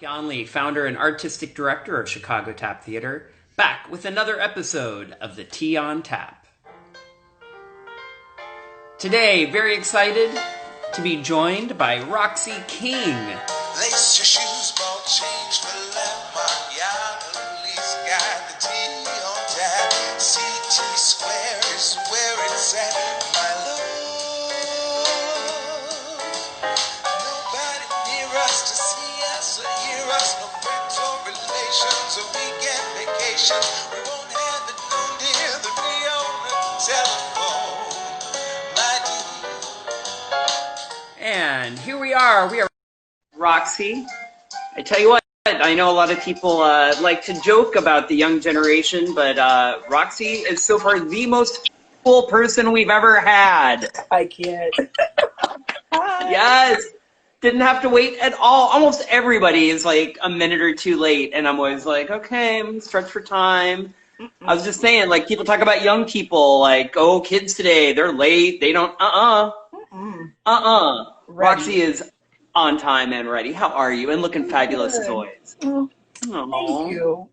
Yanley, founder and artistic director of Chicago Tap Theater, back with another episode of the Tea on Tap. Today, very excited to be joined by Roxy King. Lace your shoes, ball change the landmark. Yeah, police got the tea on tap. CT Square is where it's at, my love. Nobody near us to see us or hear us. No friends or relations, a weekend vacation. We won't have it known near the Riona telephone, my dear. And here we are. We are Roxy. I tell you what, I know a lot of people like to joke about the young generation, but Roxy is so far the most cool person we've ever had. I can't. Hi. Yes. Didn't have to wait at all. Almost everybody is like a minute or two late, and I'm always like, okay, I'm stretched for time. I was just saying, like, people talk about young people, like, oh, kids today, they're late. They don't, Roxy is on time and ready. How are you? And looking fabulous as always. Oh, thank you.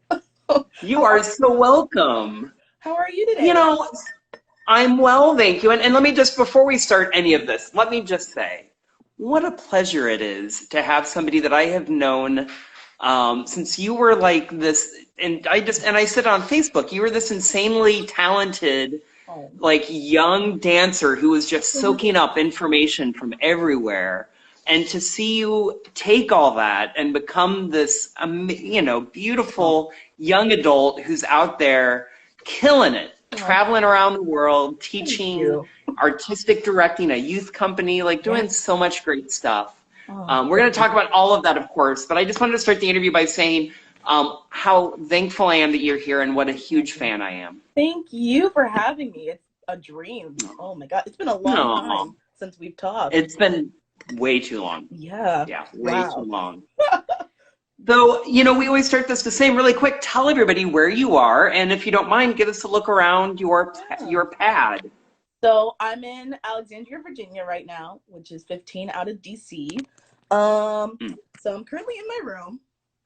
You are so welcome. How are you today? You know, I'm well, thank you. And let me just, before we start any of this, let me just say, what a pleasure it is to have somebody that I have known since you were like this, and I said on Facebook, you were this insanely talented, like young dancer who was just soaking up information from everywhere. And to see you take all that and become this, beautiful young adult who's out there killing it, traveling around the world, teaching, artistic directing a youth company, like doing so much great stuff. We're going to talk about all of that, of course, but I just wanted to start the interview by saying how thankful I am that you're here and what a huge fan I am. Thank you for having me. It's a dream. Oh my God. It's been a long time since we've talked. It's been way too long. Yeah. Yeah, way too long. Though, we always start this the same really quick. Tell everybody where you are, and if you don't mind, give us a look around your pad. So I'm in Alexandria, Virginia right now, which is 15 out of DC. So I'm currently in my room,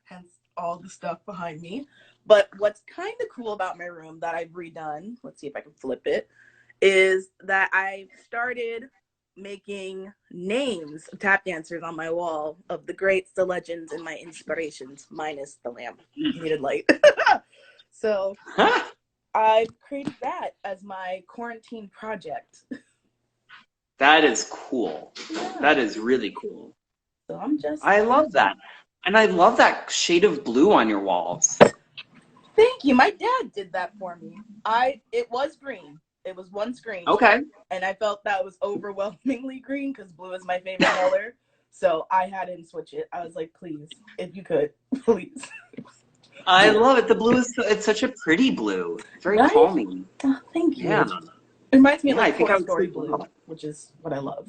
hence all the stuff behind me. But what's kind of cool about my room that I've redone, let's see if I can flip it, is that I started making names of tap dancers on my wall of the greats, the legends, and my inspirations, minus the lamp. You needed light. So I created that as my quarantine project. That is cool. Yeah. That is really cool. So I love that. And I love that shade of blue on your walls. Thank you. My dad did that for me. It was green. It was one screen. Okay. And I felt that was overwhelmingly green because blue is my favorite color. So I had him switch it. I was like, please, if you could, please. I love it. The blue it's such a pretty blue. Very calming. Oh, thank you. Yeah. It reminds me of I think I would story say blue, which is what I love.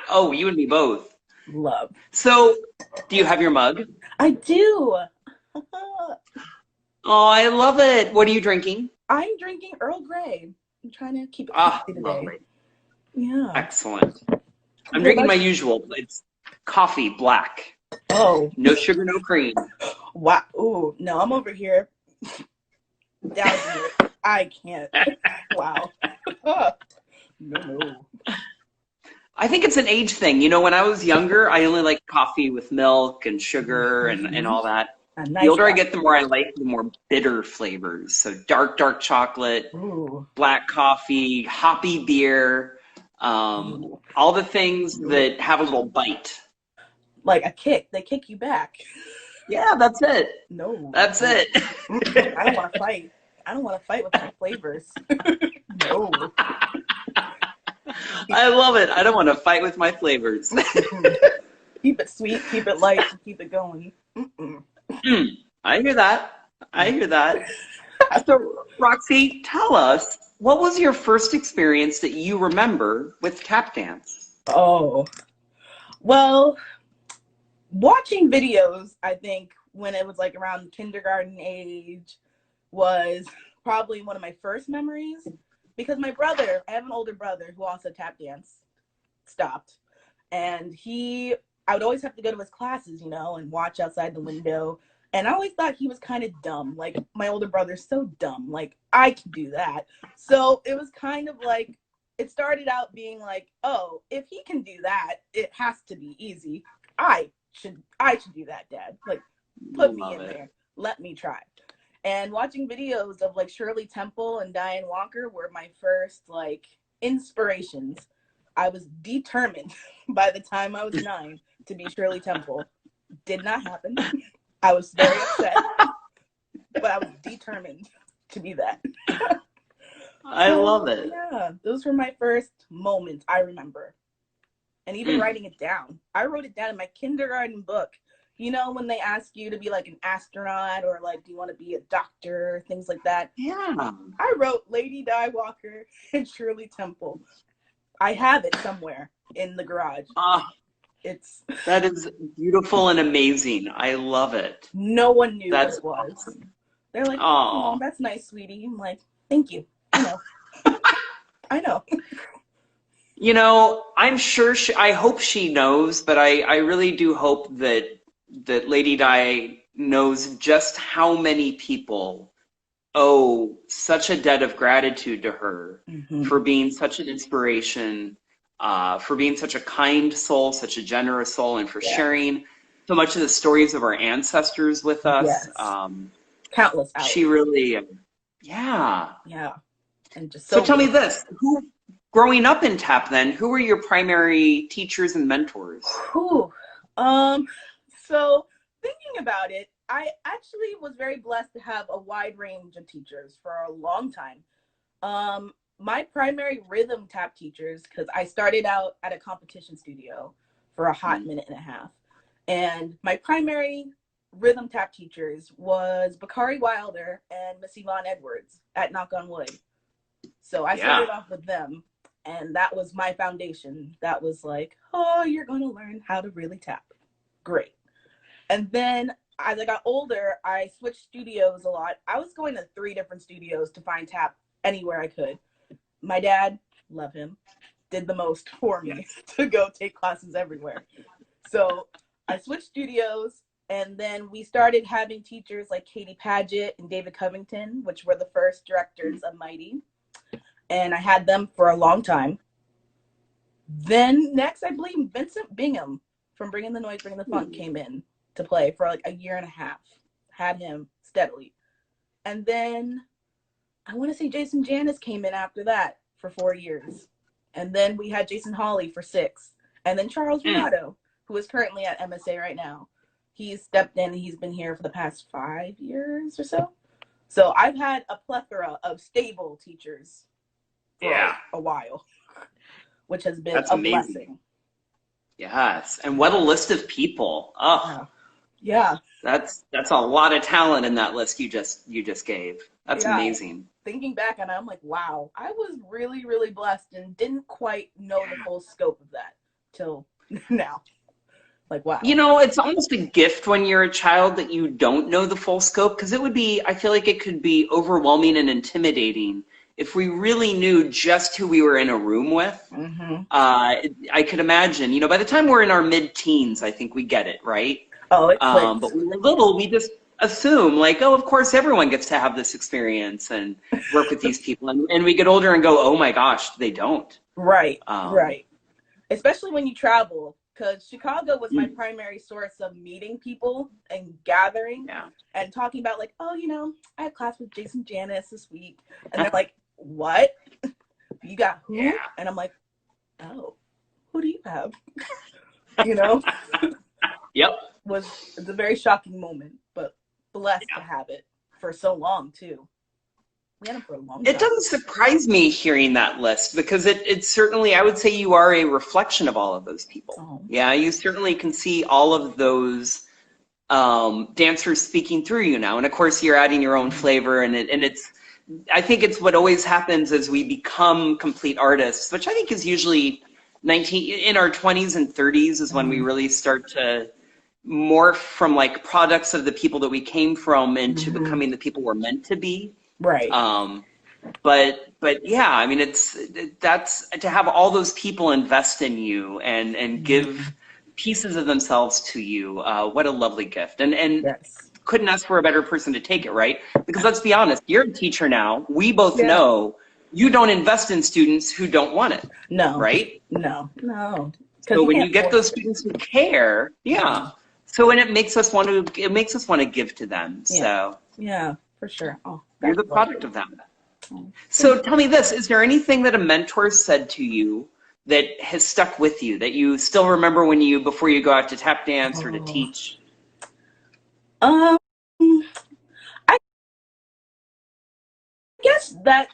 Oh, you and me both. Love. So, do you have your mug? I do. Oh, I love it. What are you drinking? I'm drinking Earl Grey. I'm trying to keep it healthy today. Lovely. Yeah. Excellent. I'm drinking my usual. It's coffee, black. Oh. No sugar, no cream. Wow. Ooh, no, I'm over here. Down here. I can't. Wow. No. I think it's an age thing. When I was younger, I only liked coffee with milk and sugar and all that. The older I get, the more I like the more bitter flavors. So dark chocolate, black coffee, hoppy beer, all the things that have a little bite. Like a kick. They kick you back. Yeah, that's it. No. That's it. I don't want to fight. I don't want to fight with my flavors. No. I love it. I don't want to fight with my flavors. Keep it sweet, keep it light, and keep it going. I hear that. So, Roxy, tell us, what was your first experience that you remember with tap dance? Oh, well, watching videos, I think, when it was like around kindergarten age was probably one of my first memories because I have an older brother who also tap dance stopped. And he I would always have to go to his classes, you know, and watch outside the window. And I always thought he was kind of dumb. Like, my older brother's so dumb. Like, I can do that. So it was kind of like, it started out being like, oh, if he can do that, it has to be easy. I should do that, Dad. Like, put me in there. Let me try. And watching videos of like Shirley Temple and Diane Walker were my first like inspirations. I was determined by the time I was 9 to be Shirley Temple. Did not happen. I was very upset, but I was determined to be that. I love it. Yeah, those were my first moments I remember. And even writing it down. I wrote it down in my kindergarten book. You know, when they ask you to be like an astronaut or like, do you want to be a doctor, things like that. Yeah. I wrote Lady Di Walker and Shirley Temple. I have it somewhere in the garage. That is beautiful and amazing. I love it. No one knew That's what it was. awesome. They're like, oh, that's nice, sweetie. I'm like, thank you. I know. I know. You know, I'm sure I hope she knows, but I really do hope that Lady Di knows just how many people owe such a debt of gratitude to her for being such an inspiration, for being such a kind soul, such a generous soul, and for sharing so much of the stories of our ancestors with us. Yes. Countless hours. She really, yeah. And just so tell me this, growing up in tap then, who were your primary teachers and mentors? So thinking about it, I actually was very blessed to have a wide range of teachers for a long time. My primary rhythm tap teachers, because I started out at a competition studio for a hot minute and a half. And my primary rhythm tap teachers was Bakari Wilder and Miss Yvonne Edwards at Knock on Wood. So I started off with them, and that was my foundation. That was like, oh, you're going to learn how to really tap. Great. And then as I got older, I switched studios a lot. I was going to 3 different studios to find tap anywhere I could. My dad, love him, did the most for me to go take classes everywhere. So I switched studios, and then we started having teachers like Katie Paget and David Covington, which were the first directors of Mighty. And I had them for a long time. Then next, I believe Vincent Bingham from Bringing the Noise, Bringing the Funk came in to play for like a year and a half. Had him steadily. And then I want to say Jason Janis came in after that for 4 years. And then we had Jason Hawley for 6. And then Charles Renato, who is currently at MSA right now. He's stepped in and he's been here for the past 5 years or so. So I've had a plethora of stable teachers for a while, which has been a blessing. Yes, and what a list of people. Oh, yeah. That's a lot of talent in that list you just gave. That's amazing. Thinking back on it, I'm like, wow, I was really, really blessed and didn't quite know the full scope of that till now. Like, wow. You know, it's almost a gift when you're a child that you don't know the full scope, because I feel like it could be overwhelming and intimidating if we really knew just who we were in a room with. I could imagine, you know, by the time we're in our mid-teens, I think we get it, right? Oh, it but when we're little, we just assume, like, oh, of course, everyone gets to have this experience and work with these people. And we get older and go, oh, my gosh, they don't. Right, right. Especially when you travel, because Chicago was my primary source of meeting people and gathering and talking about, like, oh, you know, I had class with Jason Janis this week. And they're like, what? You got who? Yeah. And I'm like, oh, who do you have? You know? It's a very shocking moment, but blessed to have it for so long, too. We had him for a long time. It doesn't surprise me hearing that list, because it certainly, I would say you are a reflection of all of those people. Oh. Yeah, you certainly can see all of those dancers speaking through you now. And of course, you're adding your own flavor, and I think it's what always happens as we become complete artists, which I think is usually in our 20s and 30s is when we really start to morph from like products of the people that we came from into becoming the people we're meant to be. Right. But yeah, I mean, that's to have all those people invest in you and give pieces of themselves to you. What a lovely gift. And Yes. couldn't ask for a better person to take it, right? Because let's be honest, you're a teacher now. We both Yeah. know you don't invest in students who don't want it, No. right? No. No. So Because you when you can't get force those it. students who care, yeah. So when it makes us want to give to them. Yeah. So Yeah, for sure. Oh, you're that's the product of them. lovely. So tell me this, is there anything that a mentor said to you that has stuck with you, that you still remember before you go out to tap dance or to Oh. teach? I guess that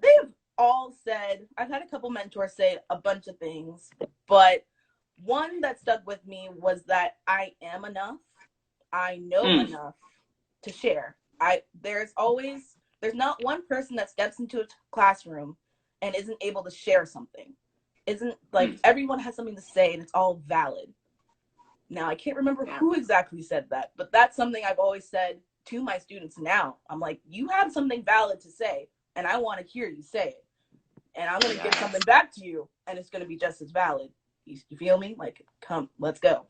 they've all said, I've had a couple mentors say a bunch of things, but one that stuck with me was that I am enough. I know enough to share. There's not one person that steps into a classroom and isn't able to share something. Isn't like everyone has something to say and it's all valid. Now I can't remember who exactly said that, but that's something I've always said to my students now. I'm like, you have something valid to say, and I want to hear you say it. And I'm going to give something back to you, and it's going to be just as valid. You feel me? Like, come, let's go.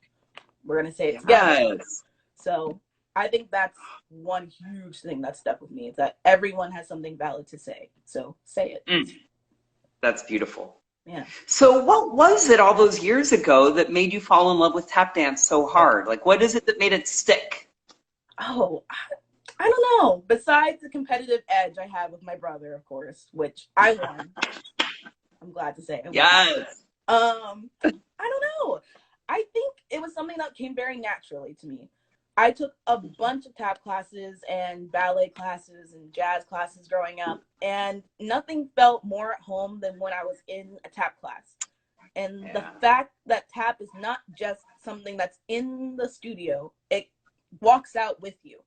We're going to say it together. Yes. So I think that's one huge thing that stuck with me, is that everyone has something valid to say. So say it. That's beautiful. Yeah. So what was it all those years ago that made you fall in love with tap dance so hard? Like, what is it that made it stick? Oh, I don't know. Besides the competitive edge I had with my brother, of course, which I won. I'm glad to say. Yes. I don't know. I think it was something that came very naturally to me. I took a bunch of tap classes and ballet classes and jazz classes growing up, and nothing felt more at home than when I was in a tap class. And the fact that tap is not just something that's in the studio, it walks out with you.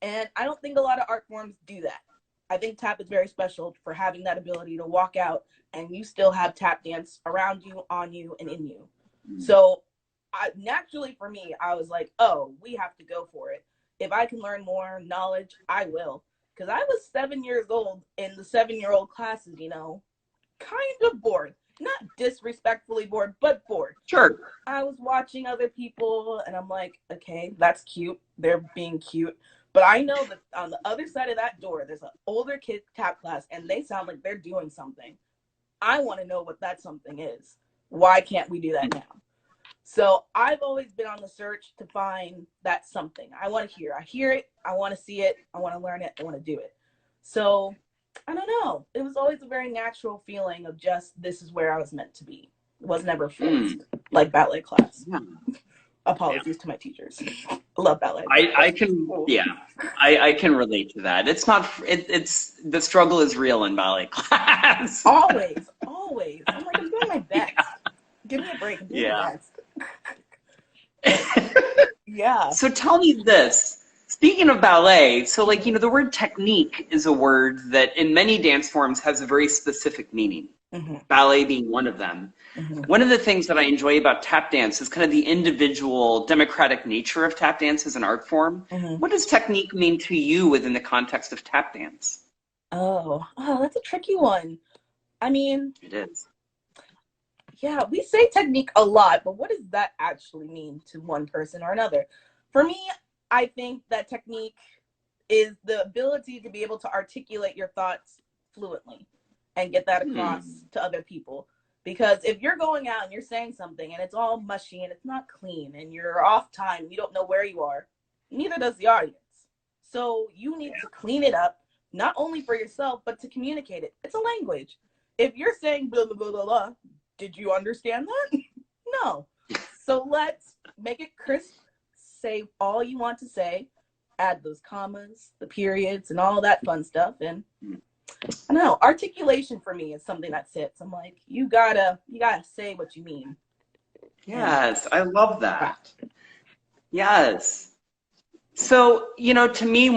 And I don't think a lot of art forms do that. I think tap is very special for having that ability to walk out and you still have tap dance around you, on you, and in you. So naturally for me, I was like, oh, we have to go for it. If I can learn more knowledge, I will. Because I was 7 years old in the 7-year-old classes, kind of bored. Not disrespectfully bored, but bored. Sure. I was watching other people and I'm like, okay, that's cute. They're being cute. But I know that on the other side of that door, there's an older kid tap class and they sound like they're doing something. I want to know what that something is. Why can't we do that now? So I've always been on the search to find that something. I want to hear. I hear it. I want to see it. I want to learn it. I want to do it. So I don't know. It was always a very natural feeling of just, this is where I was meant to be. It was never forced, like ballet class. Yeah. Apologies to my teachers. I love ballet. I can relate to that. It's not, it's the struggle is real in ballet class. Always. I'm like, I'm doing my best. Give me a break. I'm doing my best. Yeah. So tell me this. Speaking of ballet, so the word technique is a word that in many dance forms has a very specific meaning. Ballet being one of them. One of the things that I enjoy about tap dance is kind of the individual democratic nature of tap dance as an art form. What does technique mean to you within the context of tap dance? Oh, that's a tricky one. I mean, it is. Yeah, we say technique a lot, but what does that actually mean to one person or another? For me, I think that technique is the ability to be able to articulate your thoughts fluently and get that across to other people. Because if you're going out and you're saying something and it's all mushy and it's not clean and you're off time, you don't know where you are, neither does the audience. So you need to clean it up, not only for yourself, but to communicate it. It's a language. If you're saying blah, blah, blah, blah, blah, did you understand that? No. So let's make it crisp, say all you want to say, add those commas, the periods, and all that fun stuff. And I don't know, articulation for me is something that sits. I'm like, you gotta say what you mean. Yes, I love that. Yes. So, to me,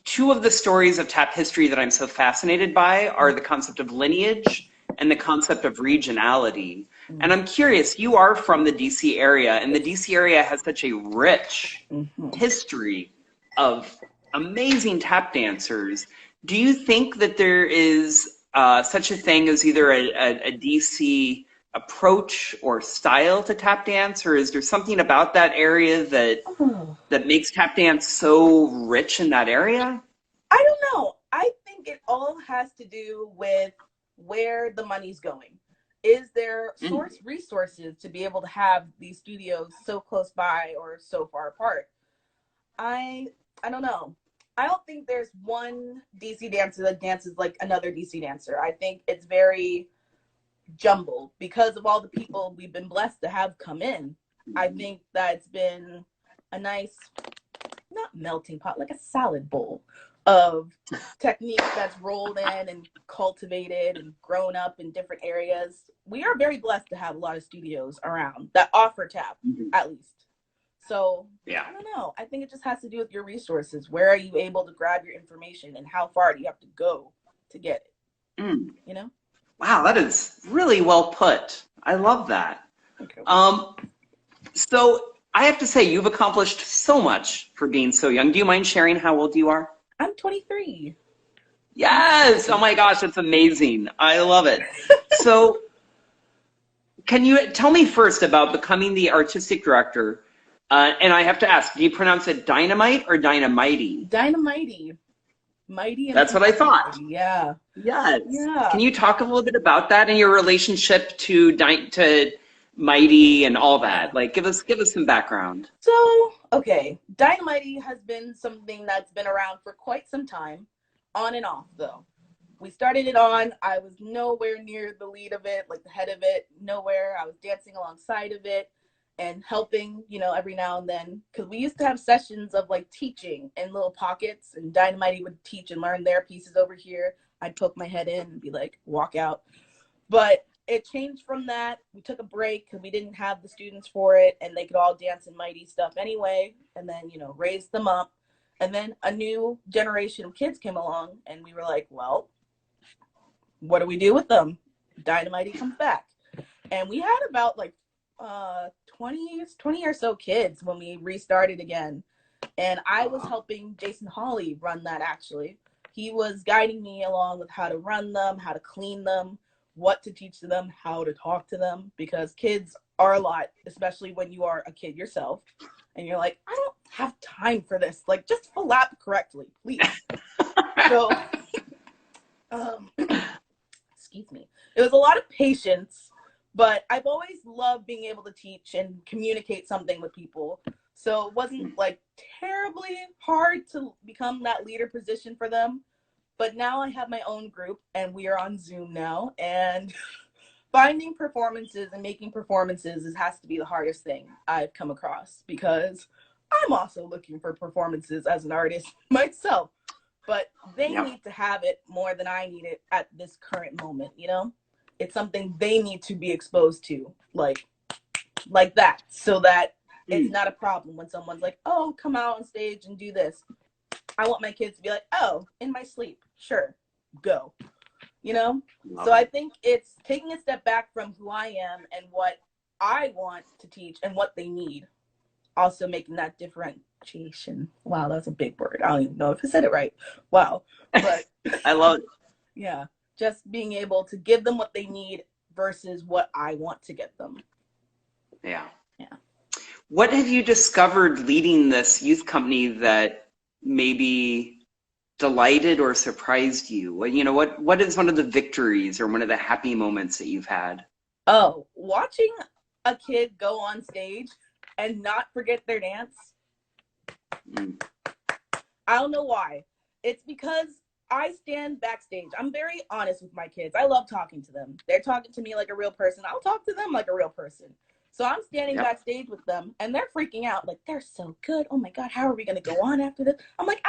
two of the stories of tap history that I'm so fascinated by are the concept of lineage and the concept of regionality. And I'm curious, you are from the DC area, and the DC area has such a rich history of amazing tap dancers. Do you think that there is such a thing as either a DC approach or style to tap dance, or is there something about that area Oh, that makes tap dance so rich in that area? I don't know. I think it all has to do with where the money's going. Is there Mm. source resources to be able to have these studios so close by or so far apart? I I don't know. I don't think there's one DC dancer that dances like another DC dancer. I think it's very jumbled because of all the people we've been blessed to have come in. I think that it's been a nice, not melting pot, like a salad bowl of technique that's rolled in and cultivated and grown up in different areas. We are very blessed to have a lot of studios around that offer tap, Mhm. at least. So Yeah. I don't know. I think it just has to do with your resources. Where are you able to grab your information and how far do you have to go to get it? Mm. You know? Wow, that is really well put. I love that. Okay. Um, so I have to say, you've accomplished so much for being so young. Do you mind sharing how old you are? I'm 23. Yes. Oh my gosh, that's amazing. I love it. So can you tell me first about becoming the artistic director? And I have to ask, do you pronounce it dynamite or dynamite? Dynamite. Mighty and That's what I thought. mighty. Yeah. Yes. Can Yeah. you talk a little bit about that and your relationship to Mighty and all that? Like, give us some background. So, okay. Dynamite has been something that's been around for quite some time, on and off though. We started it on, I was nowhere near the lead of it, like the head of it, nowhere. I was dancing alongside of it and helping, every now and then. Because we used to have sessions of like teaching in little pockets, and Dynamite would teach and learn their pieces over here. I'd poke my head in and be like, walk out. But it changed from that. We took a break because we didn't have the students for it, and they could all dance in mighty stuff anyway. And then, raised them up. And then a new generation of kids came along, and we were like, well, what do we do with them? Dynamite comes back. And we had about like 20 or so kids when we restarted again. And I was helping Jason Hawley run that actually. He was guiding me along with how to run them, how to clean them, what to teach them, how to talk to them, because kids are a lot, especially when you are a kid yourself. And you're like, I don't have time for this. Like, just flap correctly, please. So, um, excuse me. It was a lot of patience, but I've always loved being able to teach and communicate something with people. So it wasn't like terribly hard to become that leader position for them. But now I have my own group and we are on Zoom now. And finding performances and making performances has to be the hardest thing I've come across because I'm also looking for performances as an artist myself. But they Yep. need to have it more than I need it at this current moment. It's something they need to be exposed to, like that, so that it's Mm. not a problem when someone's like, oh, come out on stage and do this. I want my kids to be like, oh, in my sleep, sure, go. So Love I it. think it's taking a step back from who I am and what I want to teach and what they need. Also making that differentiation. Wow, that's a big word. I don't even know if I said it right. Wow. But I love it. yeah, just being able to give them what they need versus what I want to get them. Yeah. Yeah. What have you discovered leading this youth company that maybe delighted or surprised you? What is one of the victories or one of the happy moments that you've had? Oh, watching a kid go on stage and not forget their dance. Mm. I don't know why. It's because I stand backstage. I'm very honest with my kids. I love talking to them. They're talking to me like a real person. I'll talk to them like a real person. So I'm standing Yep. backstage with them and they're freaking out. Like, they're so good. Oh my God, how are we going to go on after this? I'm like,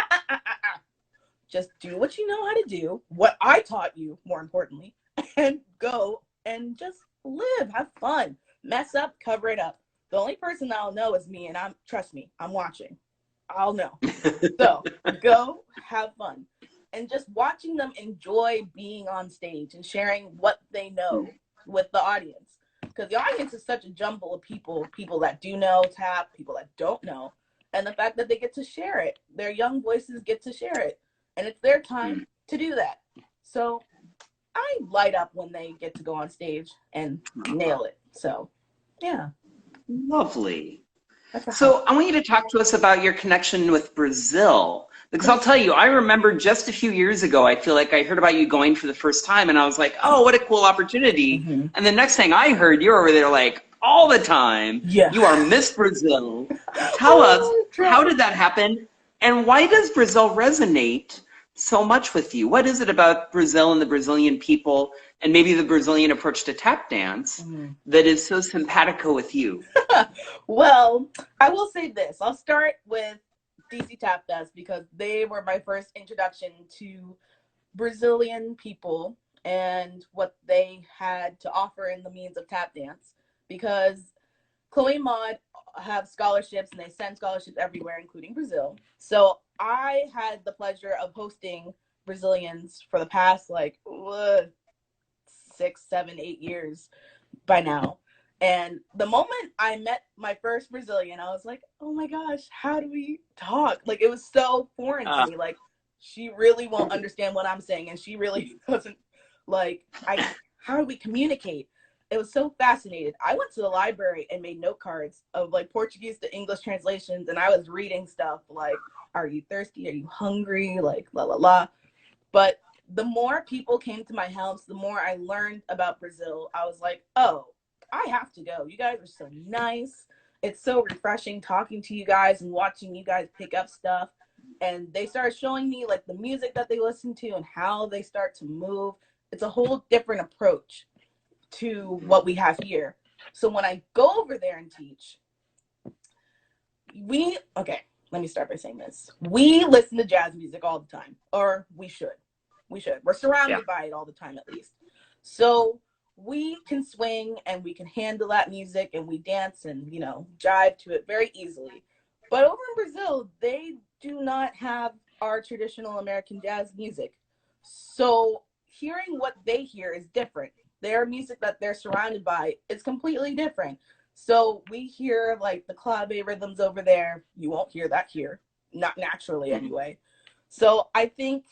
just do what you know how to do, what I taught you, more importantly, and go and just live, have fun, mess up, cover it up. The only person I'll know is me, and trust me, I'm watching. I'll know. So go have fun. And just watching them enjoy being on stage and sharing what they know with the audience. Because the audience is such a jumble of people that do know tap, people that don't know. And the fact that they get to share it, their young voices get to share it. And it's their time to do that. So I light up when they get to go on stage and nail it. So, yeah. Lovely. That's a So I want you to talk to us about your connection with Brazil. Because I'll tell you, I remember just a few years ago, I feel like I heard about you going for the first time, and I was like, oh, what a cool opportunity. Mm-hmm. And the next thing I heard, you're over there like all the time. Yeah. You are Miss Brazil. Tell us, how did that happen? And why does Brazil resonate so much with you? What is it about Brazil and the Brazilian people, and maybe the Brazilian approach to tap dance, that is so simpatico with you? Well, I will say this. I'll start with DC Tap Fest because they were my first introduction to Brazilian people and what they had to offer in the means of tap dance. Because Chloe and Maud have scholarships and they send scholarships everywhere, including Brazil. So I had the pleasure of hosting Brazilians for the past 6, 7, 8 years by now. And the moment I met my first Brazilian, I was like, oh my gosh, how do we talk? Like, it was so foreign to me. Like, she really won't understand what I'm saying. And she really doesn't, how do we communicate? It was so fascinating. I went to the library and made note cards of Portuguese to English translations. And I was reading stuff like, are you thirsty? Are you hungry? Like, la, la, la. But the more people came to my house, the more I learned about Brazil. I was like, oh, I have to go. You guys are so nice. It's so refreshing talking to you guys and watching you guys pick up stuff. And they started showing me the music that they listen to and how they start to move. It's a whole different approach to what we have here. So when I go over there and teach, let me start by saying this. We listen to jazz music all the time, or we should. We're surrounded by it all the time, at least. So we can swing and we can handle that music and we dance and, jive to it very easily. But over in Brazil, they do not have our traditional American jazz music. So hearing what they hear is different. Their music that they're surrounded by is completely different. So we hear the clave rhythms over there. You won't hear that here, not naturally anyway. So I think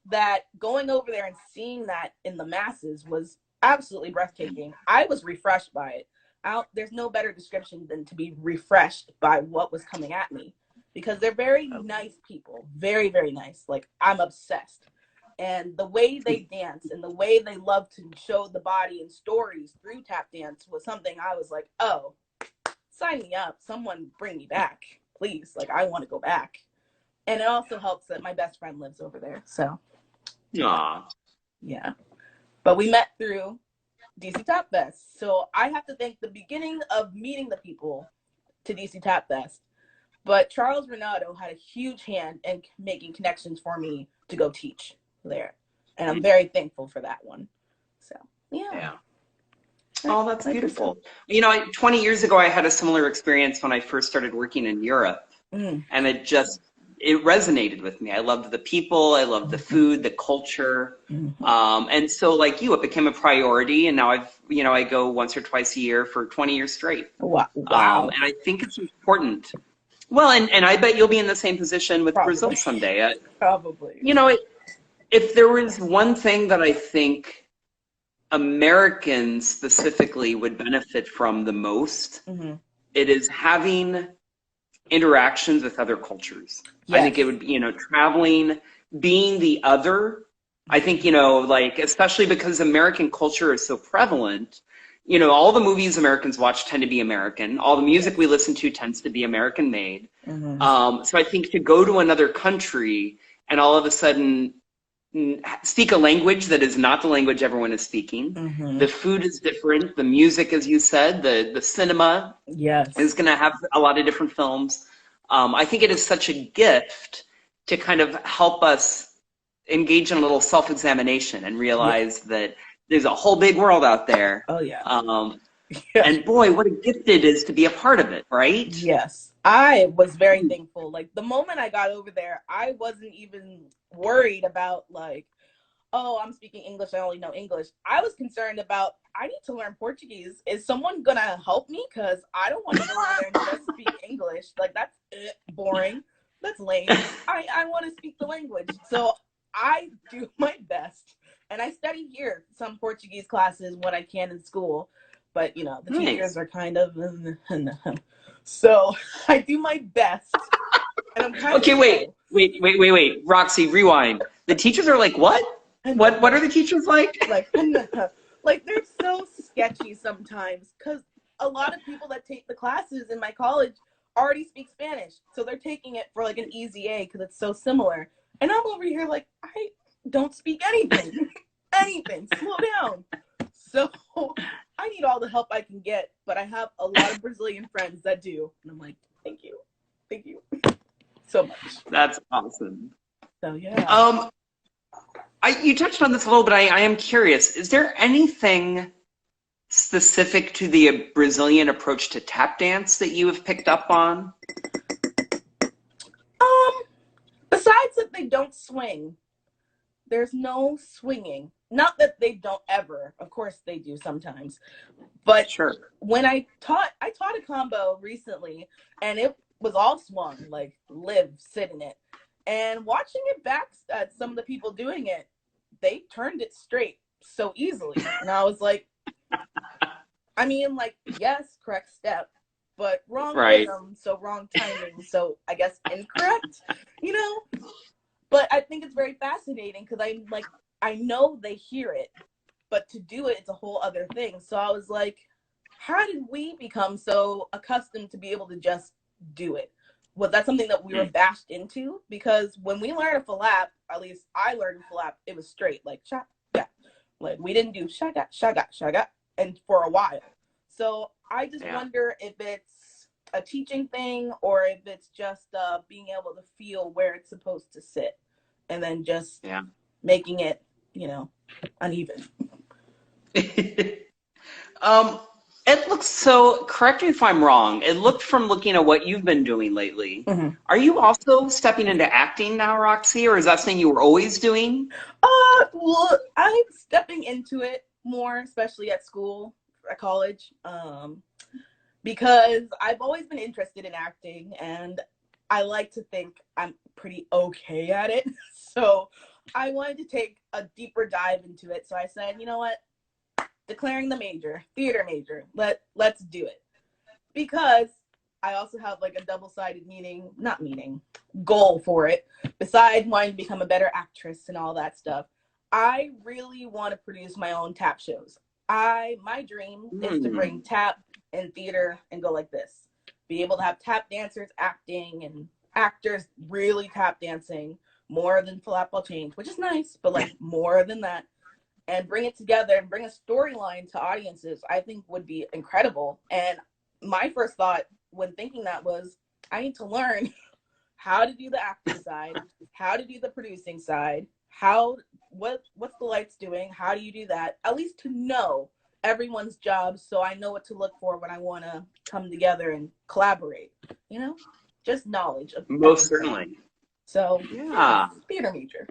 that going over there and seeing that in the masses was absolutely breathtaking. I was refreshed by it. There's no better description than to be refreshed by what was coming at me, because they're very nice people, very, very nice. I'm obsessed. And the way they dance and the way they love to show the body and stories through tap dance was something I was like, oh, sign me up. Someone bring me back, please. I want to go back. And it also helps that my best friend lives over there. So, Aww. Yeah. But we met through DC Tap Fest. So I have to thank the beginning of meeting the people to DC Tap Fest. But Charles Renato had a huge hand in making connections for me to go teach there. And I'm very thankful for that one. So, yeah. Oh, that's beautiful. 20 years ago, I had a similar experience when I first started working in Europe. And it resonated with me. I loved the people. I loved the food, the culture. And so like you, it became a priority. And now I go once or twice a year for 20 years straight. Wow. And I think it's important. Well, and I bet you'll be in the same position with Brazil someday. Probably. If there was one thing that I think Americans specifically would benefit from the most, it is having interactions with other cultures. Yes. I think it would be, traveling, being the other. I think, especially because American culture is so prevalent, all the movies Americans watch tend to be American. All the music we listen to tends to be American made. So I think to go to another country and all of a sudden speak a language that is not the language everyone is speaking. The food is different. The music, as you said, the cinema is going to have a lot of different films. I think it is such a gift to kind of help us engage in a little self-examination and realize that there's a whole big world out there. Oh, yeah. And boy, what a gift it is to be a part of it, right? Yes. I was very thankful. The moment I got over there, I wasn't even worried about oh, I'm speaking English. I only know English. I was concerned about, I need to learn Portuguese. Is someone going to help me? Because I don't want to go over there and just speak English. That's boring. That's lame. I want to speak the language. So I do my best And I study here some Portuguese classes when I can in school, but you know, the teachers Nice. are kind of so I do my best, and I'm kind of Okay, slow. wait. Roxy, rewind. The teachers are like, what? What are the teachers like? Like like they're so sketchy sometimes because a lot of people that take the classes in my college already speak Spanish, so they're taking it for like an easy A because it's so similar. And I'm over here like, I don't speak anything. Anything. Slow down. So I need all the help I can get, but I have a lot of Brazilian friends that do. And I'm like, thank you. Thank you so much. That's awesome. So yeah. You touched on this a little, but I am curious. Is there anything specific to the Brazilian approach to tap dance that you have picked up on? Besides that they don't swing, there's no swinging. Not that they don't ever. Of course they do sometimes. But Sure. when I taught a combo recently, and it was all swung, like live, sit in it. And watching it back at some of the people doing it, they turned it straight so easily. And I was like, I mean, like, yes, correct step, but wrong rhythm, so wrong timing, so I guess incorrect, you know? But I think it's very fascinating because I know they hear it, but to do it, it's a whole other thing. So I was like, how did we become so accustomed to be able to just do it? Was that something that we were bashed into? Because when we learned a falap, at least I learned a falap, it was straight, like, shot, yeah. Like, we didn't do shaga, shaga, shaga, and for a while. So I just wonder if it's a teaching thing or if it's just being able to feel where it's supposed to sit and then just making it, you know, uneven. It looks so, correct me if I'm wrong, it looked from looking at what you've been doing lately. Mm-hmm. Are you also stepping into acting now, Roxy, or is that something you were always doing? Well, I'm stepping into it more, especially at school, at college, because I've always been interested in acting, and I like to think I'm pretty okay at it. So I wanted to take a deeper dive into it. So I said, you know what? Declaring the major, theater major. Let's do it. Because I also have like a double-sided goal for it. Besides wanting to become a better actress and all that stuff, I really want to produce my own tap shows. My dream is to bring tap and theater and go like this. Be able to have tap dancers acting and actors really tap dancing more than Flap Ball Change, which is nice, but like more than that. And bring it together and bring a storyline to audiences, I think would be incredible. And my first thought when thinking that was, I need to learn how to do the acting side, how to do the producing side, what's the lights doing, how do you do that? At least to know everyone's job so I know what to look for when I want to come together and collaborate, you know? Just knowledge of Most certainly. So, yeah, theater major.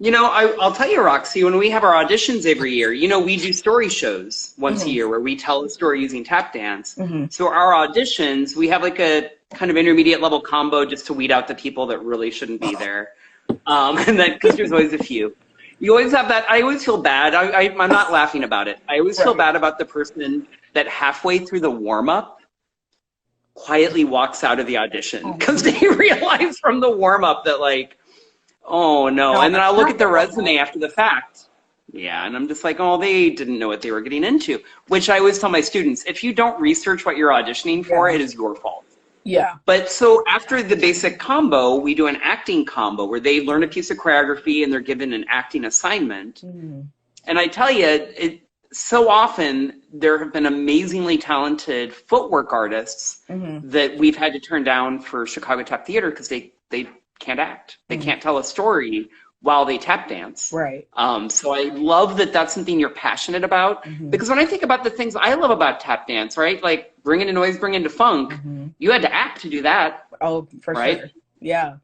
You know, I'll tell you, Roxy, when we have our auditions every year, you know, we do story shows once a year where we tell a story using tap dance. So our auditions, we have like a kind of intermediate level combo just to weed out the people that really shouldn't be there. And then, because there's always a few. You always have that. I always feel bad. I'm not laughing about it. I always feel bad about the person that halfway through the warm-up quietly walks out of the audition because they realize from the warm-up that like, oh no. And then I'll look at the resume after the fact. Yeah, and I'm just like, oh, they didn't know what they were getting into. Which I always tell my students, if you don't research what you're auditioning for, it is your fault. Yeah. But so after the basic combo, we do an acting combo where they learn a piece of choreography and they're given an acting assignment. And I tell you, so often there have been amazingly talented footwork artists that we've had to turn down for Chicago Tap Theater because they can't act. They can't tell a story while they tap dance. Right. So I love that that's something you're passionate about because when I think about the things I love about tap dance, right? Like bringing in noise, bringing in funk, you had to act to do that. Oh, for sure. Yeah.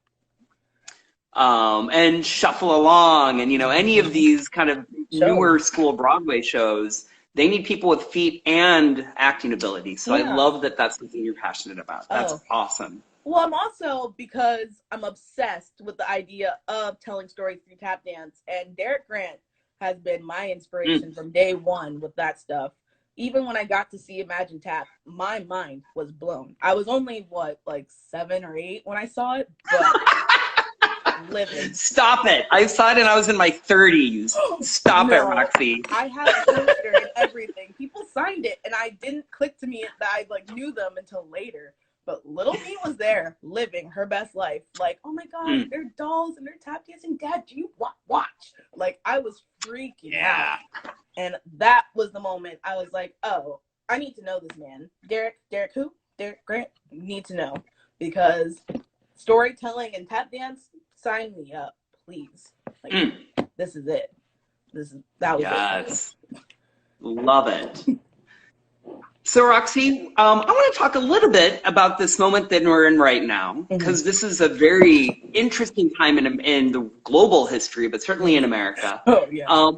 And shuffle along and, you know, any of these kind of newer school Broadway shows, they need people with feet and acting ability. So I love that that's something you're passionate about. That's awesome. Well, I'm also, because I'm obsessed with the idea of telling stories through tap dance, and Derek Grant has been my Mm. inspiration from day one with that stuff. Even when I got to see Imagine Tap, my mind was blown. I was only, what, like 7 or 8 when I saw it, but livid. Stop it. I saw it and I was in my 30s. Stop it, No, Roxy. I had the poster and everything. People signed it, and I didn't click to me that I like knew them until later. But little me was there, living her best life. Like, oh my God, they're dolls and they're tap dancing. Dad, do you watch? Like, I was freaking out. And that was the moment I was like, oh, I need to know this man. Derek who? Derek Grant? Need to know. Because storytelling and tap dance, sign me up, please. Like, this is it. That was Yes. Love it. So, Roxy, I want to talk a little bit about this moment that we're in right now, because this is a very interesting time in the global history, but certainly in America. Oh, yeah.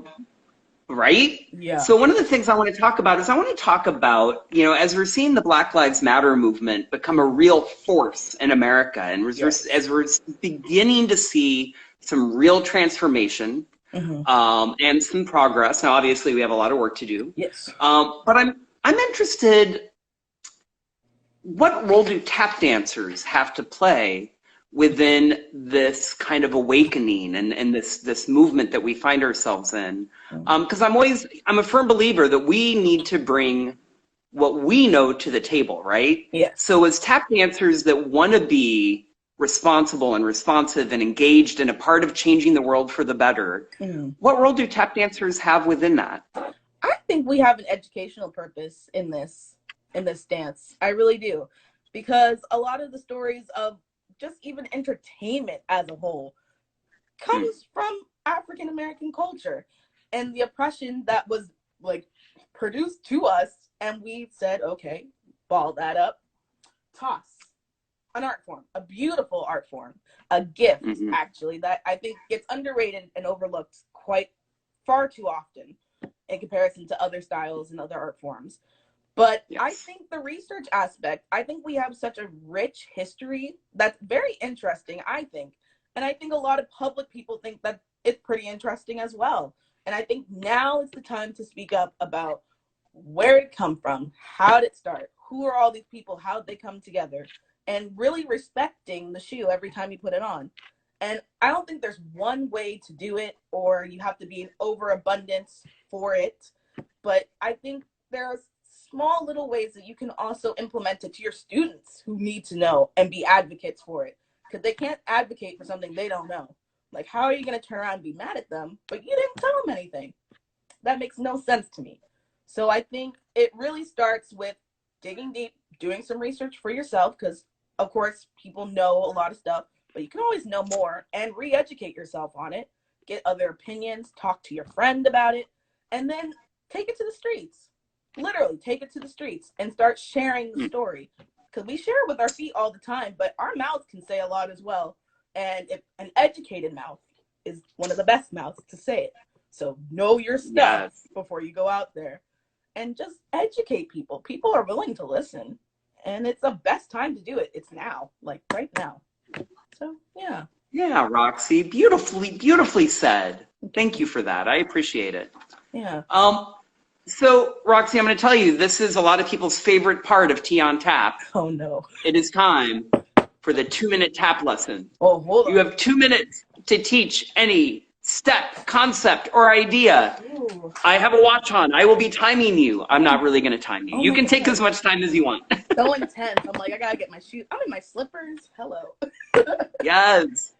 Right? Yeah. So one of the things I want to talk about is as we're seeing the Black Lives Matter movement become a real force in America, and as we're beginning to see some real transformation and some progress. Now, obviously, we have a lot of work to do. Yes. But I'm interested, what role do tap dancers have to play within this kind of awakening and this movement that we find ourselves in? Because I'm a firm believer that we need to bring what we know to the table, right? Yes. So as tap dancers that want to be responsible and responsive and engaged and a part of changing the world for the better, what role do tap dancers have within that? I think we have an educational purpose in this dance. I really do. Because a lot of the stories of just even entertainment as a whole comes from African American culture and the oppression that was like produced to us, and we said, okay, ball that up, toss. An art form, a beautiful art form, a gift actually that I think gets underrated and overlooked quite far too often in comparison to other styles and other art forms. But I think the research aspect, I think we have such a rich history that's very interesting, I think. And I think a lot of public people think that it's pretty interesting as well. And I think now is the time to speak up about where it come from, how did it start, who are all these people, how did they come together, and really respecting the shoe every time you put it on. And I don't think there's one way to do it, or you have to be in overabundance for it. But I think there's small little ways that you can also implement it to your students who need to know and be advocates for it. Because they can't advocate for something they don't know. Like, how are you going to turn around and be mad at them, but you didn't tell them anything? That makes no sense to me. So I think it really starts with digging deep, doing some research for yourself, because, of course, people know a lot of stuff, but you can always know more and re-educate yourself on it, get other opinions, talk to your friend about it, and then take it to the streets. Literally, take it to the streets and start sharing the story. Because we share it with our feet all the time, but our mouths can say a lot as well. And if an educated mouth is one of the best mouths to say it. So know your stuff before you go out there. And just educate people. People are willing to listen. And it's the best time to do it. It's now, like right now. So, yeah. Yeah, Roxy, beautifully said. Thank you for that. I appreciate it. Yeah. So, Roxy, I'm going to tell you, this is a lot of people's favorite part of Tea on Tap. Oh, no. It is time for the 2-minute tap lesson. Oh, hold on. You have 2 minutes to teach any step, concept, or idea. Ooh. I have a watch on. I will be timing you. I'm not really going to time you. You can take as much time as you want. So intense. I'm like, I got to get my shoes. I'm in my slippers. Hello. Yes.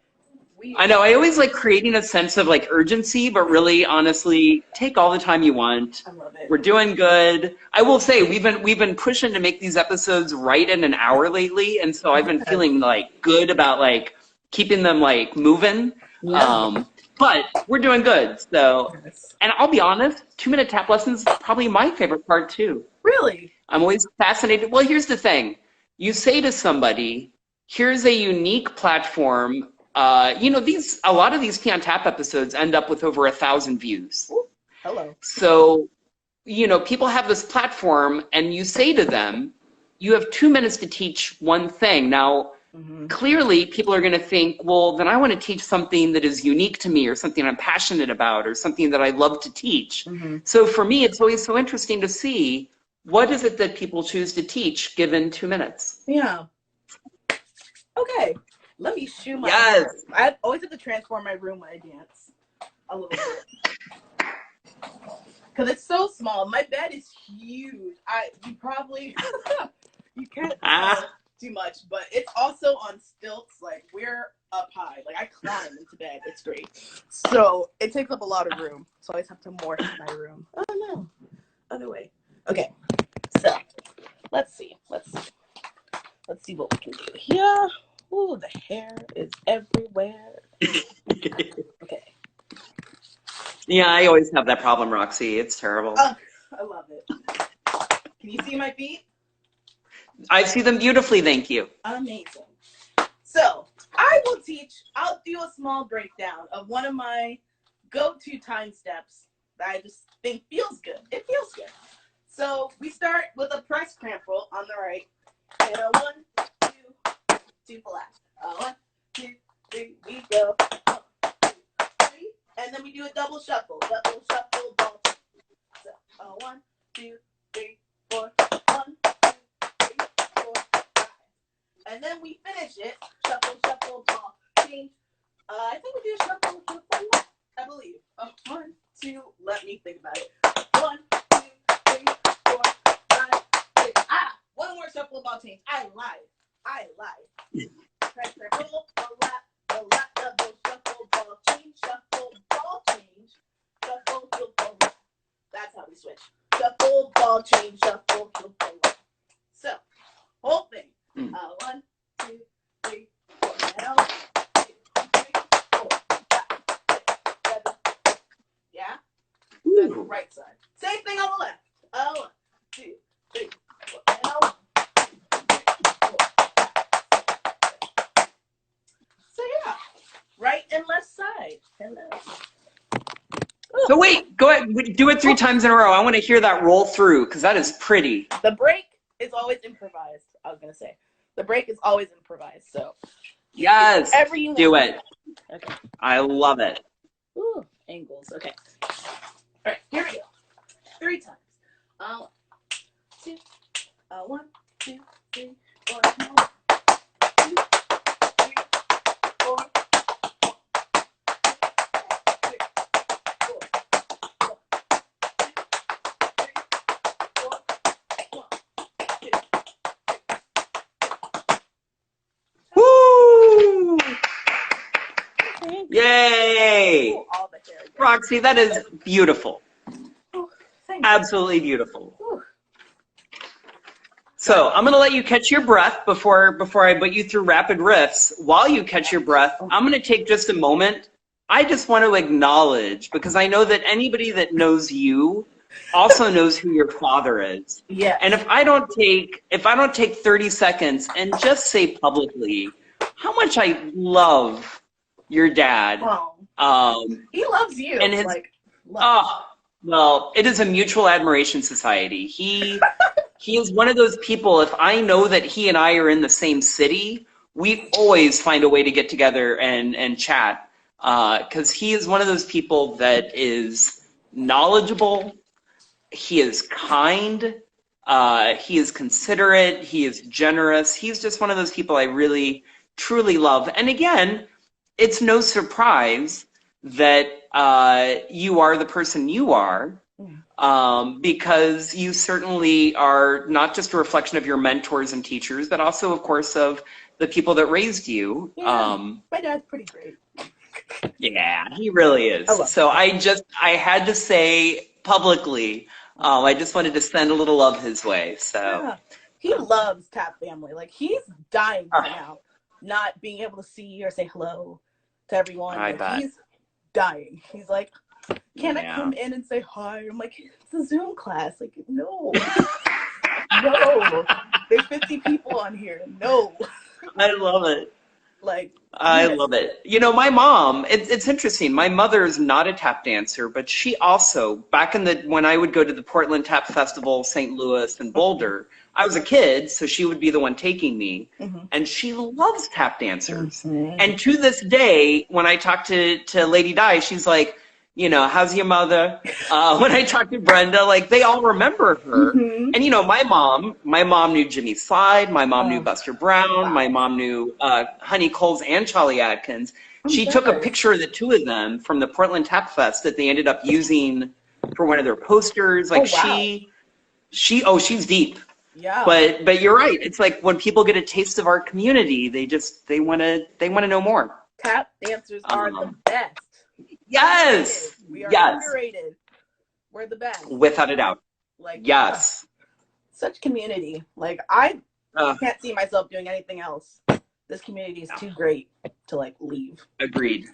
I know. I always like creating a sense of like urgency, but really, honestly, take all the time you want. I love it. We're doing good. I will say we've been pushing to make these episodes right in an hour lately, and so I've been feeling like good about like keeping them like moving. Yeah. But we're doing good. So, and I'll be honest, 2-minute tap lessons is probably my favorite part too. Really? I'm always fascinated. Well, here's the thing: you say to somebody, "Here's a unique platform." A lot of these Tea on Tap episodes end up with over 1,000 views. Ooh, hello. So, people have this platform, and you say to them, you have 2 minutes to teach one thing. Now, clearly people are going to think, well, then I want to teach something that is unique to me or something I'm passionate about or something that I love to teach. So for me, it's always so interesting to see what is it that people choose to teach given 2 minutes. Yeah. Okay. Let me shoe my Yes. I always have to transform my room when I dance a little bit. Because it's so small. My bed is huge. You probably you can't too much, but it's also on stilts. Like, we're up high. Like, I climb into bed. It's great. So it takes up a lot of room. So I always have to morph my room. Oh no. Other way. Okay. So let's see. Let's see what we can do here. Ooh, the hair is everywhere. Okay. Yeah, I always have that problem, Roxy. It's terrible. Oh, I love it. Can you see my feet? I see them beautifully, thank you. Amazing. So I'll do a small breakdown of one of my go-to time steps that I just think feels good. It feels good. So we start with a press cramp roll on the right. And a 1, 2, 2 flat. 1, 2, 3, we go. 1, 2, 3. And then we do a double shuffle. Double shuffle, ball. So 1, 2, 3, 4. 1, 2, 3, 4, 5. And then we finish it. Shuffle, shuffle, ball, change. I think we do a shuffle, shuffle, I believe. 1, 2. Let me think about it. 1, 2, 3, 4, 5, 6. One more shuffle, ball, change. I lied. Press, roll, a lap, double shuffle, ball, change, shuffle, ball, change, shuffle, shuffle. That's how we switch. Shuffle, ball, change, shuffle, shuffle. So, whole thing. 1, 2, 3, 4. Now, 2, 3, 4, 5, 6, 7. Yeah? That's the right side. Same thing on the left. 1, 2, 3, 4. Now, so yeah, right and left side. Hello. So wait, go ahead, do it 3 times in a row. I want to hear that roll through because that is pretty. The break is always improvised. I was gonna say the break is always improvised. So yes, whatever you do want. it. Okay. I love it. Ooh, angles. Okay. All right, here we go. 3 times. 1, 2, 1, 2, 3, 4. 1, 2, 3, 4. Woo! Yay! Ooh, all the hair again. Roxy, that is beautiful. Ooh, Absolutely beautiful. Ooh. So I'm going to let you catch your breath before I put you through rapid riffs. While you catch your breath, I'm going to take just a moment. I just want to acknowledge, because I know that anybody that knows you also knows who your father is. Yeah. And if I don't take 30 seconds and just say publicly how much I love your dad. He loves you. And his, well, it is a mutual admiration society. He is one of those people, if I know that he and I are in the same city, we always find a way to get together and chat. Because he is one of those people that is knowledgeable, he is kind, he is considerate, he is generous. He's just one of those people I really, truly love. And again, it's no surprise that you are the person you are, because you certainly are not just a reflection of your mentors and teachers, but also, of course, of the people that raised you. Yeah, my dad's pretty great. Yeah, he really is. So I had to say publicly, I just wanted to send a little love his way. So yeah. He loves Tap Family. Like, he's dying right now, not being able to see or say hello to everyone. I bet. He's dying. He's like, can I come in and say hi? I'm like, it's a Zoom class. Like, no. No. There's 50 people on here. No. I love it. Like, I love it. You know, my mom, it's interesting. My mother's not a tap dancer, but she also, back in the, when I would go to the Portland Tap Festival, St. Louis and Boulder, I was a kid, so she would be the one taking me. And she loves tap dancers. And to this day, when I talk to Lady Di, she's like, you know, how's your mother? When I talk to Brenda, like they all remember her. And you know, my mom knew Jimmy Slide, my mom knew Buster Brown, my mom knew Honey Coles and Charlie Atkins. She took a picture of the two of them from the Portland Tap Fest that they ended up using for one of their posters. Like she's deep. Yeah. But you're right. It's like when people get a taste of our community, they want to know more. Tap dancers are the best. Yes. We are underrated. We're the best. Without a doubt. Like, yes. Such community. Like, I can't see myself doing anything else. This community is too great to, like, leave. Agreed.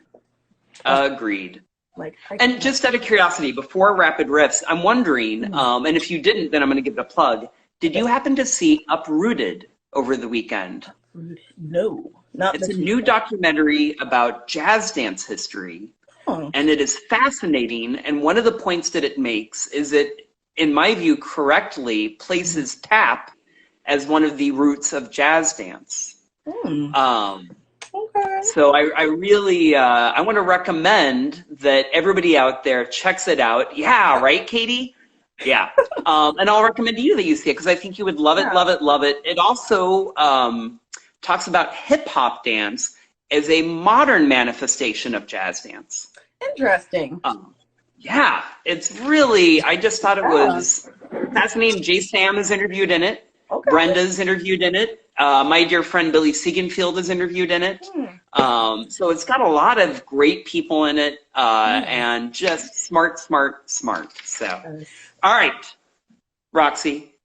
Agreed. Like, and just out of curiosity, before Rapid Riffs, I'm wondering, and if you didn't, then I'm going to give it a plug. Did you happen to see Uprooted over the weekend? No. It's a new documentary about jazz dance history. And it is fascinating. And one of the points that it makes is it, in my view, correctly places tap as one of the roots of jazz dance. So I really, I want to recommend that everybody out there checks it out. Yeah, right, Katie? Yeah. And I'll recommend to you that you see it because I think you would love it, love it, love it. It also talks about hip hop dance as a modern manifestation of jazz dance. Interesting. Yeah, it's really, I just thought it was fascinating. Jay Sam is interviewed in it. Brenda's interviewed in it. My dear friend Billy Siegenfield is interviewed in it. So it's got a lot of great people in it and just smart. So, all right, Roxy,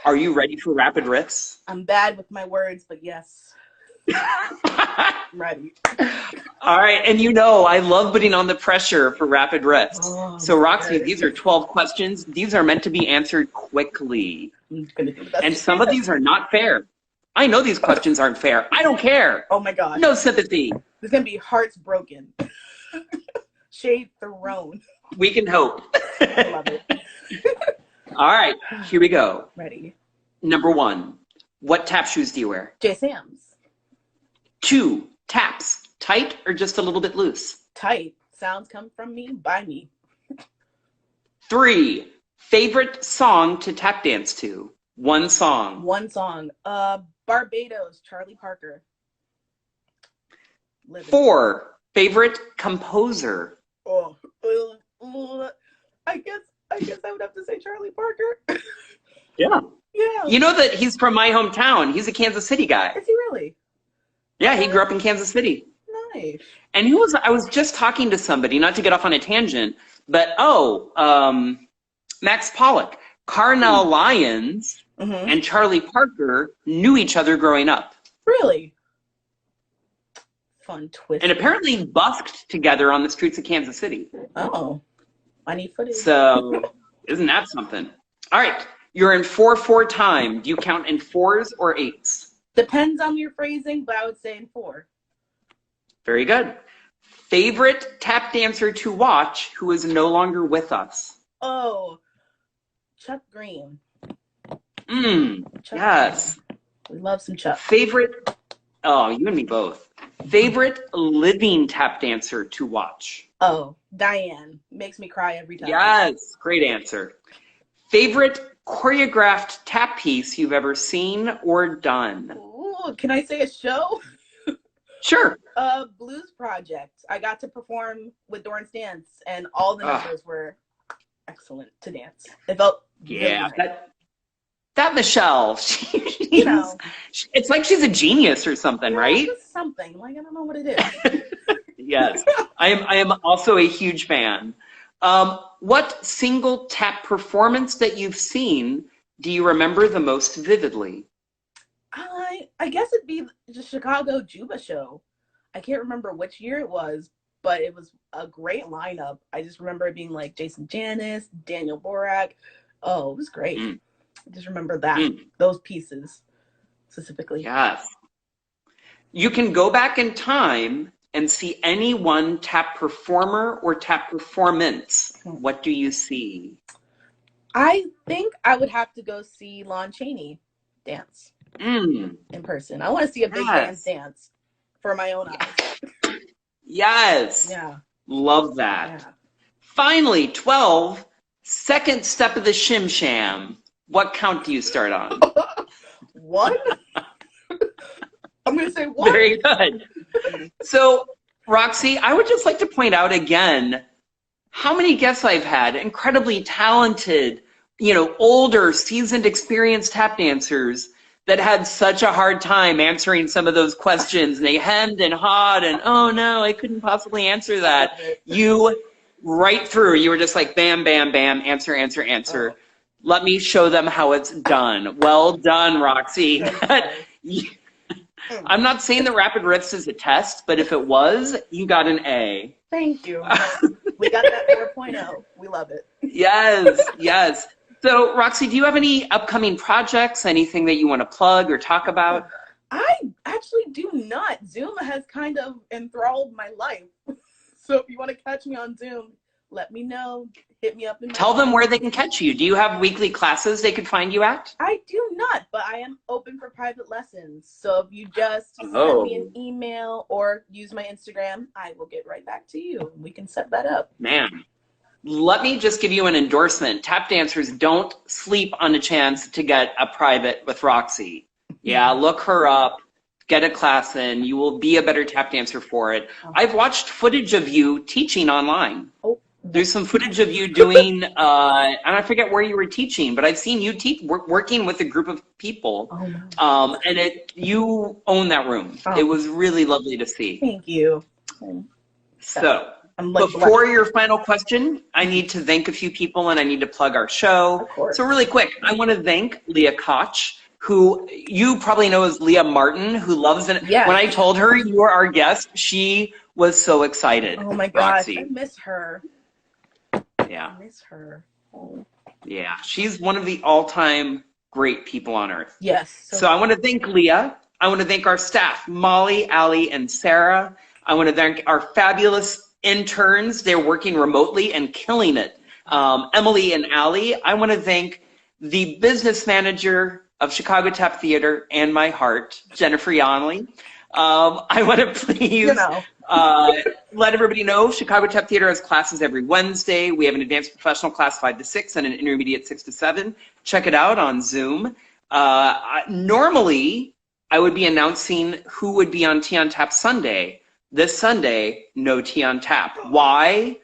are you ready for Rapid Riffs? I'm bad with my words, but yes. Ready. All right, and you know I love putting on the pressure for Rapid Riffs. So Roxy, these are 12 questions. These are meant to be answered quickly. And some of these are not fair. I know these questions aren't fair. I don't care. Oh my God. No sympathy. There's going to be hearts broken. Shade thrown. We can hope. Love it. All right, here we go. Ready. Number 1, what tap shoes do you wear? J. Sam's. 2, taps, tight or just a little bit loose? Tight. Sounds come from me, by me. 3, favorite song to tap dance to? One song. Barbados, Charlie Parker. 4, favorite composer? I guess I would have to say Charlie Parker. Yeah. Yeah. You know that he's from my hometown. He's a Kansas City guy. Is he really? Yeah, he grew up in Kansas City. Nice. And I was just talking to somebody, not to get off on a tangent, but Max Pollock, Carnell Lyons and Charlie Parker knew each other growing up. Really? Fun twist. And apparently busked together on the streets of Kansas City. Oh, I need footage. So, isn't that something? All right, you're in 4/4 time. Do you count in 4s or 8s? Depends on your phrasing, but I would say in 4. Very good. Favorite tap dancer to watch who is no longer with us? Oh, Chuck Green. Chuck Yes. Green. We love some Chuck. Favorite, oh, you and me both. Favorite living tap dancer to watch? Oh, Diane. Makes me cry every time. Yes, great answer. Favorite choreographed tap piece you've ever seen or done? Ooh, can I say a show? Sure. Blues Project. I got to perform with Dorrance Dance, and all the numbers were excellent to dance. It felt yeah. Really that Michelle, you know, it's like she's a genius or something, right? Just something. Like, I don't know what it is. Yes, I am also a huge fan. What single tap performance that you've seen do you remember the most vividly? I guess it'd be the Chicago Juba show. I can't remember which year it was, but it was a great lineup. I just remember it being like Jason Janis, Daniel Borak. Oh, it was great. I just remember that, those pieces specifically. Yes. You can go back in time and see any one tap performer or tap performance. What do you see? I think I would have to go see Lon Chaney dance Mm, in person. I want to see a big band's yes. dance for my own eyes. Yes. Yeah. Love that. Yeah. Finally, 12, second step of the shim sham. What count do you start on? One? I'm going to say one. Very good. So, Roxy, I would just like to point out again how many guests I've had, incredibly talented, older, seasoned, experienced tap dancers that had such a hard time answering some of those questions. And they hemmed and hawed and, oh no, I couldn't possibly answer that. You, right through, you were just like, bam, bam, bam, answer, answer, answer. Oh. Let me show them how it's done. Well done, Roxy. I'm not saying the Rapid Riffs is a test, but if it was, you got an A. Thank you. We got that 4.0. We love it. Yes, yes. So, Roxy, do you have any upcoming projects, anything that you want to plug or talk about? I actually do not. Zoom has kind of enthralled my life. So if you want to catch me on Zoom, let me know. Hit me up. Tell them where they can catch you. Do you have weekly classes they could find you at? I do not, but I am open for private lessons. So if you just send me an email or use my Instagram, I will get right back to you. We can set that up. Man, let me just give you an endorsement. Tap dancers, don't sleep on the chance to get a private with Roxy. Yeah, look her up. Get a class in. You will be a better tap dancer for it. Okay. I've watched footage of you teaching online. Oh. There's some footage of you doing, and I forget where you were teaching, but I've seen you working with a group of people, and you own that room. Oh. It was really lovely to see. Thank you. So, before your final question, I need to thank a few people, and I need to plug our show. Of course. So really quick, I want to thank Leah Koch, who you probably know as Leah Martin, who loves it. Yes. When I told her you are our guest, she was so excited. Oh my gosh, Roxy. I miss her. Yeah. I miss her. Oh. Yeah, she's one of the all-time great people on earth. Yes. So I want to thank Leah. I want to thank our staff, Molly, Allie, and Sarah. I want to thank our fabulous interns. They're working remotely and killing it. Emily and Allie. I want to thank the business manager of Chicago Tap Theater and my heart, Jennifer Yonley. I want to please let everybody know Chicago Tap Theater has classes every Wednesday. We have an advanced professional class 5 to 6 and an intermediate 6 to 7. Check it out on Zoom. Normally, I would be announcing who would be on Tea on Tap Sunday. This Sunday, no Tea on Tap. Why?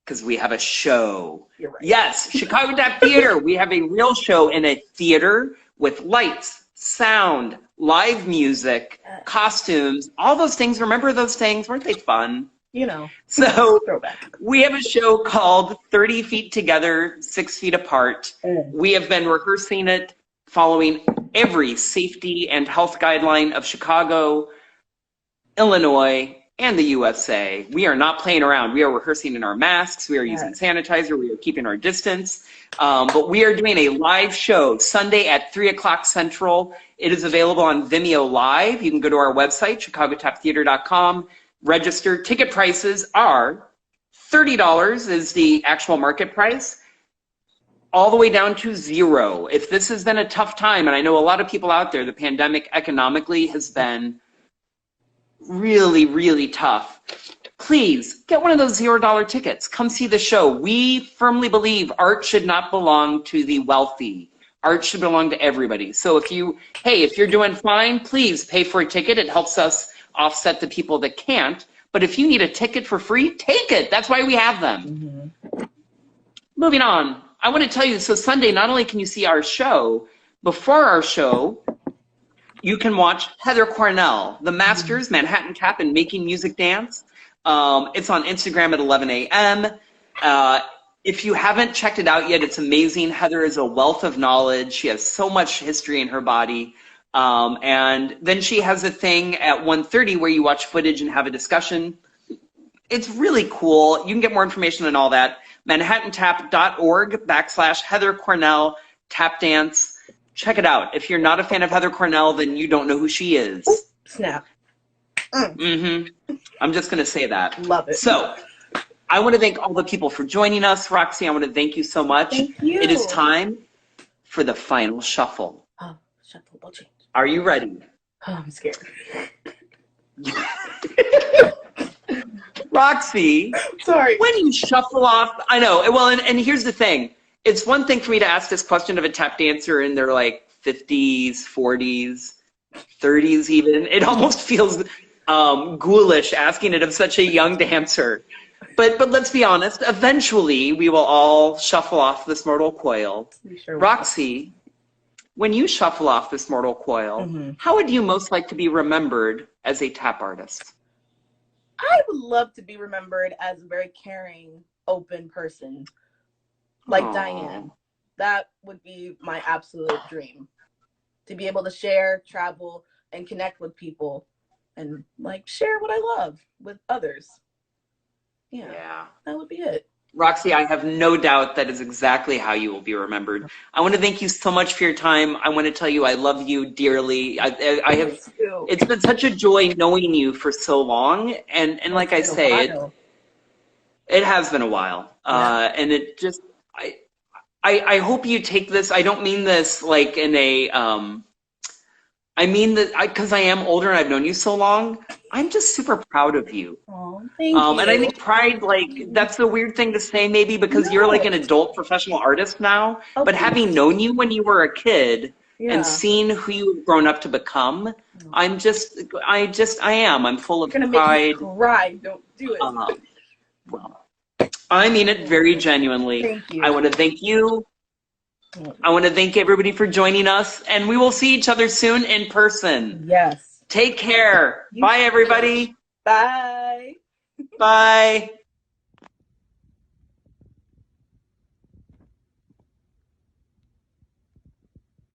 Because we have a show. You're right. Yes, Chicago Tap Theater. We have a real show in a theater with lights, sound, live music, costumes, all those things. Remember those things? Weren't they fun? You know. So we have a show called 30 Feet Together, 6 Feet Apart. We have been rehearsing it following every safety and health guideline of Chicago, Illinois, and the USA. We are not playing around. We are rehearsing in our masks. We are using sanitizer. We are keeping our distance. But we are doing a live show Sunday at 3 o'clock Central. It is available on Vimeo Live. You can go to our website, chicagotaptheater.com, register. Ticket prices are $30 is the actual market price, all the way down to $0. If this has been a tough time, and I know a lot of people out there, the pandemic economically has been really, really tough. Please get one of those $0 tickets. Come see the show. We firmly believe art should not belong to the wealthy. Art should belong to everybody. So if you're doing fine, please pay for a ticket. It helps us offset the people that can't. But if you need a ticket for free, take it. That's why we have them. Mm-hmm. Moving on. I want to tell you, so Sunday, not only can you see our show, before our show, you can watch Heather Cornell, the Masters, Manhattan Tap and Making Music Dance. It's on Instagram at 11 a.m. If you haven't checked it out yet, it's amazing. Heather is a wealth of knowledge. She has so much history in her body. And then she has a thing at 1:30 where you watch footage and have a discussion. It's really cool. You can get more information on all that. manhattantap.org/Heather Cornell Tap Dance. Check it out. If you're not a fan of Heather Cornell, then you don't know who she is. Ooh, snap. I'm just going to say that. Love it. So I want to thank all the people for joining us. Roxy, I want to thank you so much. Thank you. It is time for the final shuffle. Oh, shuffle, ball change. Are you ready? Oh, I'm scared. Roxy, Sorry. when you shuffle off, I know. Well, and here's the thing. It's one thing for me to ask this question of a tap dancer in their like 50s, 40s, 30s even. It almost feels ghoulish asking it of such a young dancer. But let's be honest, eventually we will all shuffle off this mortal coil. Sure. Roxy, when you shuffle off this mortal coil, how would you most like to be remembered as a tap artist? I would love to be remembered as a very caring, open person, like Aww. Diane. That would be my absolute dream. To be able to share, travel, and connect with people and like share what I love with others. Yeah, that would be it. Roxy, I have no doubt that is exactly how you will be remembered. I want to thank you so much for your time. I want to tell you I love you dearly. I have. It's been such a joy knowing you for so long, and like I say, it has been a while, and it just I hope you take this. I don't mean this like in a I mean that because I am older and I've known you so long. I'm just super proud of you. Oh, thank you. And I think pride, like, that's a weird thing to say maybe because you're like an adult professional artist now. Okay. But having known you when you were a kid and seen who you've grown up to become, I'm full of You're gonna pride. make me cry. Don't do it. Well, I mean it very genuinely. Thank you. I want to thank you. I want to thank everybody for joining us, and we will see each other soon in person. Yes. Take care. Bye, everybody. Bye. Bye.